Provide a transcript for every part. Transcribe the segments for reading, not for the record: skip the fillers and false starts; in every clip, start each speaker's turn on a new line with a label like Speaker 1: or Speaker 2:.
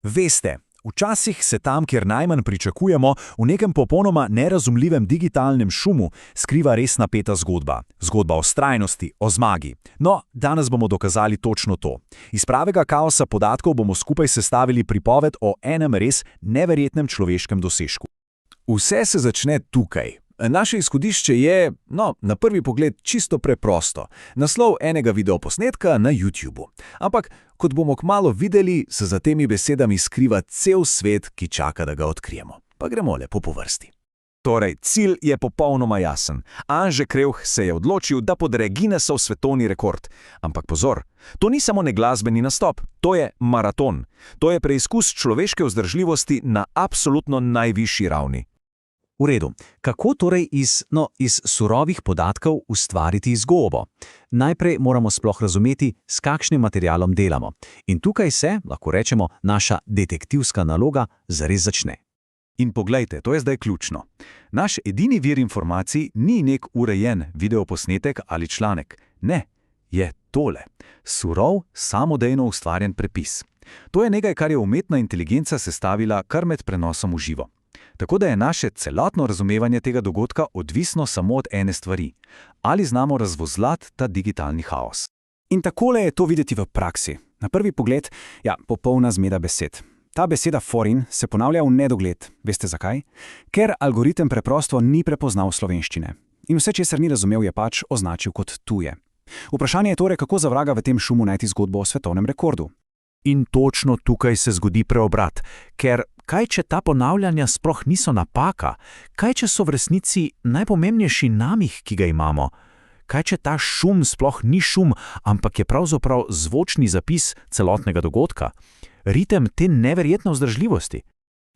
Speaker 1: Veste, včasih se tam, kjer najmanj pričakujemo, v nekem popolnoma nerazumljivem digitalnem šumu skriva res napeta zgodba. Zgodba o vztrajnosti, o zmagi. No, danes bomo dokazali točno to. Iz pravega kaosa podatkov bomo skupaj sestavili pripoved o enem res neverjetnem človeškem dosežku. Vse se začne tukaj. Naše izhodišče je, na prvi pogled čisto preprosto. Naslov enega videoposnetka na YouTubeu. Ampak, kot bomo kmalu videli, se za temi besedami skriva cel svet, ki čaka, da ga odkrijemo. Pa gremo lepo po vrsti. Torej, cilj je popolnoma jasen. Anže Krevh se je odločil, da podre Guinnessov svetovni rekord. Ampak pozor, to ni samo neglasbeni nastop, to je maraton. To je preizkus človeške vzdržljivosti na absolutno najvišji ravni. V redu, kako torej iz surovih podatkov ustvariti zgodbo? Najprej moramo sploh razumeti, s kakšnim materialom delamo. In tukaj se, lahko rečemo, naša detektivska naloga zares začne. In poglejte, to je zdaj ključno. Naš edini vir informacij ni nek urejen videoposnetek ali članek. Ne, je tole. Surov, samodejno ustvarjen prepis. To je nekaj, kar je umetna inteligenca sestavila kar med prenosom v živo. Tako da je naše celotno razumevanje tega dogodka odvisno samo od ene stvari. Ali znamo razvozlati ta digitalni haos?
Speaker 2: In takole je to videti v praksi. Na prvi pogled, popolna zmeda besed. Ta beseda foreign se ponavlja v nedogled. Veste zakaj? Ker algoritem preprosto ni prepoznal slovenščine. In vse, česar ni razumel, je pač označil kot tuje. Vprašanje je torej, kako za vraga v tem šumu najti zgodbo o svetovnem rekordu.
Speaker 1: In točno tukaj se zgodi preobrat, ker kaj, če ta ponavljanja sploh niso napaka? Kaj, če so v resnici najpomembnejši namig, ki ga imamo? Kaj, če ta šum sploh ni šum, ampak je pravzaprav zvočni zapis celotnega dogodka? Ritem te neverjetne vzdržljivosti.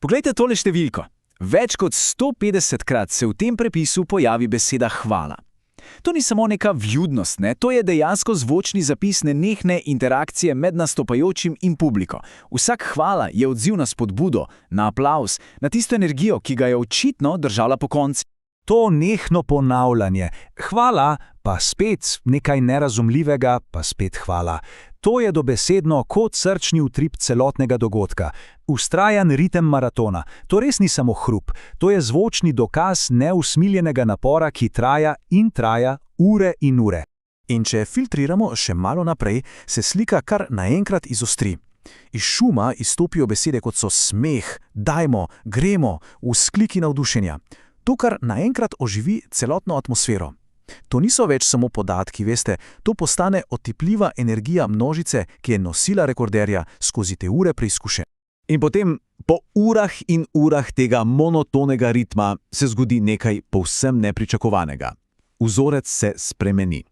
Speaker 2: Poglejte tole številko. Več kot 150krat se v tem prepisu pojavi beseda hvala. To ni samo neka vljudnost, to je dejansko zvočni zapis nenehne interakcije med nastopajočim in publiko. Vsak hvala je odziv na spodbudo, na aplavz, na tisto energijo, ki ga je očitno držala po konci.
Speaker 1: To nehno ponavljanje. Hvala, pa spet nekaj nerazumljivega, pa spet hvala. To je dobesedno kot srčni utrip celotnega dogodka. Vztrajan ritem maratona. To res ni samo hrup. To je zvočni dokaz neusmiljenega napora, ki traja in traja ure in ure. In če filtriramo še malo naprej, se slika kar naenkrat izostri. Iz šuma izstopijo besede, kot so smeh, dajmo, gremo, vzkliki navdušenja. To kar naenkrat oživi celotno atmosfero. To niso več samo podatki, veste, to postane otipljiva energija množice, ki je nosila rekorderja skozi te ure preizkušenj. In potem, po urah in urah tega monotonega ritma, se zgodi nekaj povsem nepričakovanega. Vzorec se spremeni.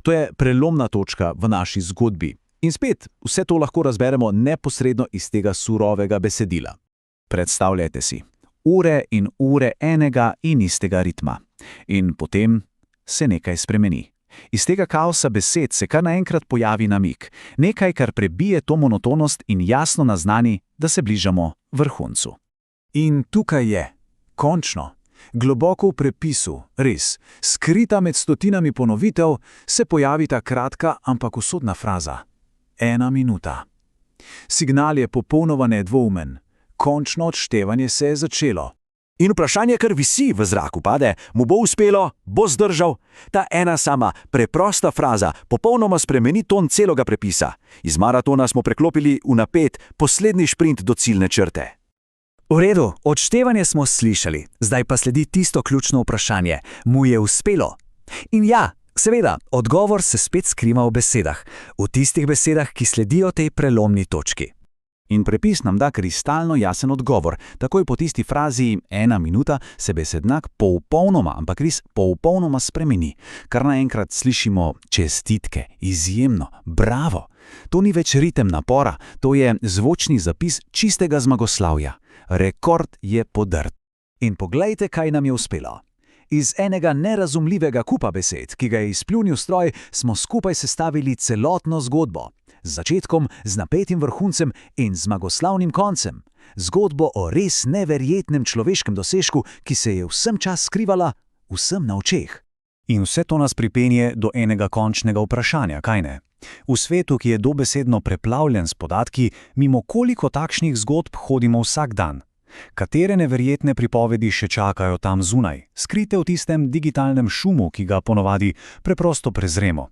Speaker 1: To je prelomna točka v naši zgodbi. In spet, vse to lahko razberemo neposredno iz tega surovega besedila. Predstavljajte si. Ure in ure enega in istega ritma. In potem se nekaj spremeni. Iz tega kaosa besed se kar naenkrat pojavi namig. Nekaj, kar prebije to monotonost in jasno naznani, da se bližamo vrhuncu. In tukaj je, končno, globoko v prepisu, res, skrita med stotinami ponovitev, se pojavi ta kratka, ampak usodna fraza. 1 minuta. Signal je popolnoma nedvoumen. Končno odštevanje se je začelo. In vprašanje, kar visi v zraku pade, mu bo uspelo, bo zdržal. Ta ena sama, preprosta fraza popolnoma spremeni ton celega prepisa. Iz maratona smo preklopili v napet, poslednji šprint do ciljne črte.
Speaker 2: V redu, odštevanje smo slišali, zdaj pa sledi tisto ključno vprašanje. Mu je uspelo? In ja, seveda, odgovor se spet skriva v besedah. V tistih besedah, ki sledijo tej prelomni točki.
Speaker 1: In prepis nam da kristalno jasen odgovor. Takoj po tisti frazi 1 minuta se besednak popolnoma, ampak res popolnoma spremeni. Kar naenkrat slišimo čestitke, izjemno, bravo. To ni več ritem napora, to je zvočni zapis čistega zmagoslavja. Rekord je podrt. In poglejte, kaj nam je uspelo. Iz enega nerazumljivega kupa besed, ki ga je izpljunil stroj, smo skupaj sestavili celotno zgodbo. Z začetkom, z napetim vrhuncem in zmagoslavnim koncem. Zgodbo o res neverjetnem človeškem dosežku, ki se je vsem čas skrivala vsem na očeh.
Speaker 3: In vse to nas pripenje do enega končnega vprašanja, kaj ne? V svetu, ki je dobesedno preplavljen s podatki, mimo koliko takšnih zgodb hodimo vsak dan? Katere neverjetne pripovedi še čakajo tam zunaj, skrite v tistem digitalnem šumu, ki ga ponavadi preprosto prezremo?